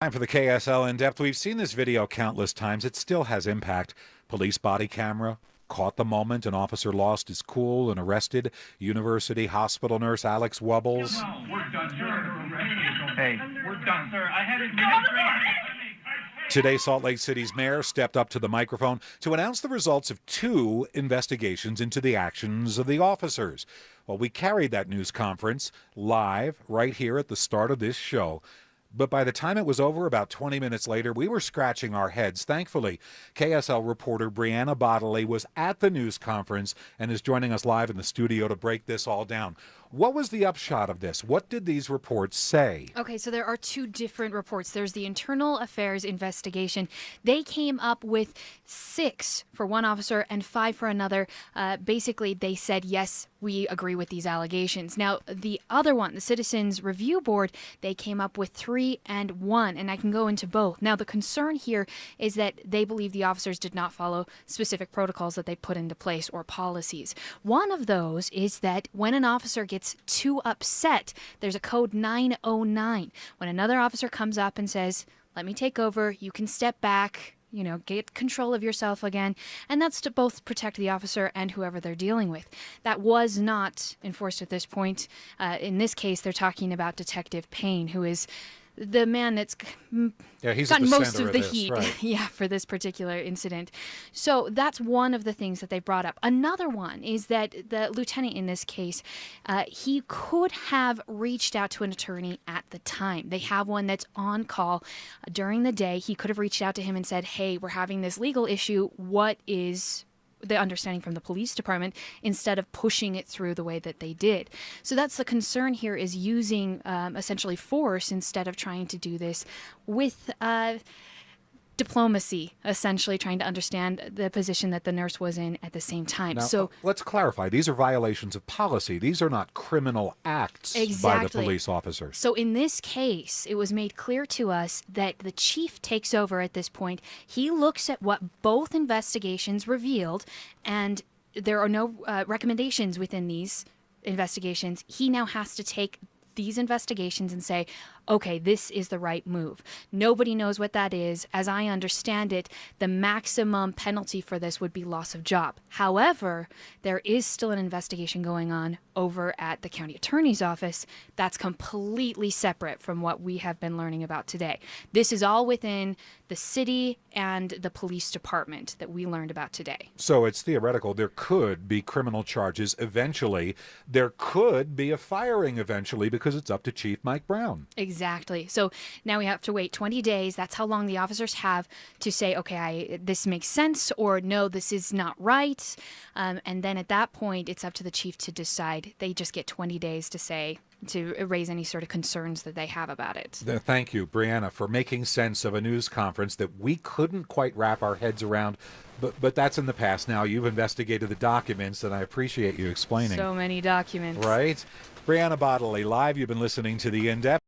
Time for the KSL In-Depth. We've seen this video countless times. It still has impact. Police body camera caught the moment an officer lost his cool and arrested university hospital nurse Alex Wubbels. No, we're done, sir. Hey, we're done, sir. I had administrative. Today, Salt Lake City's mayor stepped up to the microphone to announce the results of 2 investigations into the actions of the officers. Well, we carried that news conference live right here at the start of this show. But by the time it was over, about 20 minutes later, we were scratching our heads. Thankfully, KSL reporter Brianna Bodily was at the news conference and is joining us live in the studio to break this all down. What was the upshot of this? What did these reports say? Okay, so there are 2 different reports. There's the internal affairs investigation. They came up with 6 for one officer and 5 for another. Basically, they said, yes, we agree with these allegations. Now, the other one, the Citizens Review Board, they came up with 3 and 1, and I can go into both. Now, the concern here is that they believe the officers did not follow specific protocols that they put into place or policies. One of those is that when an officer gets too upset, there's a code 909. When another officer comes up and says, let me take over, you can step back, get control of yourself again. And that's to both protect the officer and whoever they're dealing with. That was not enforced at this point. In this case, they're talking about Detective Payne, who is the man that's he's gotten at the most center of the this, heat right. for this particular incident. So that's one of the things that they brought up. Another one is that the lieutenant in this case, he could have reached out to an attorney at the time. They have one that's on call during the day. He could have reached out to him and said, hey, we're having this legal issue. What is the understanding from the police department, instead of pushing it through the way that they did. So that's the concern here, is using essentially force instead of trying to do this with diplomacy, essentially trying to understand the position that the nurse was in at the same time. Now, so let's clarify. These are violations of policy. These are not criminal acts by the police officers. So in this case, it was made clear to us that the chief takes over at this point. He looks at what both investigations revealed, and there are no recommendations within these investigations. He now has to take these investigations and say, okay, this is the right move. Nobody knows what that is. As I understand it, the maximum penalty for this would be loss of job. However, there is still an investigation going on over at the county attorney's office that's completely separate from what we have been learning about today. This is all within the city and the police department that we learned about today. So it's theoretical. There could be criminal charges eventually. There could be a firing eventually, because it's up to Chief Mike Brown. Exactly. So now we have to wait 20 days. That's how long the officers have to say, okay, this makes sense, or no, this is not right. And then at that point, it's up to the chief to decide. They just get 20 days to raise any sort of concerns that they have about it. Thank you, Brianna, for making sense of a news conference that we couldn't quite wrap our heads around. But that's in the past now. You've investigated the documents, and I appreciate you explaining. So many documents. Right? Brianna Bodily, live. You've been listening to The In-Depth.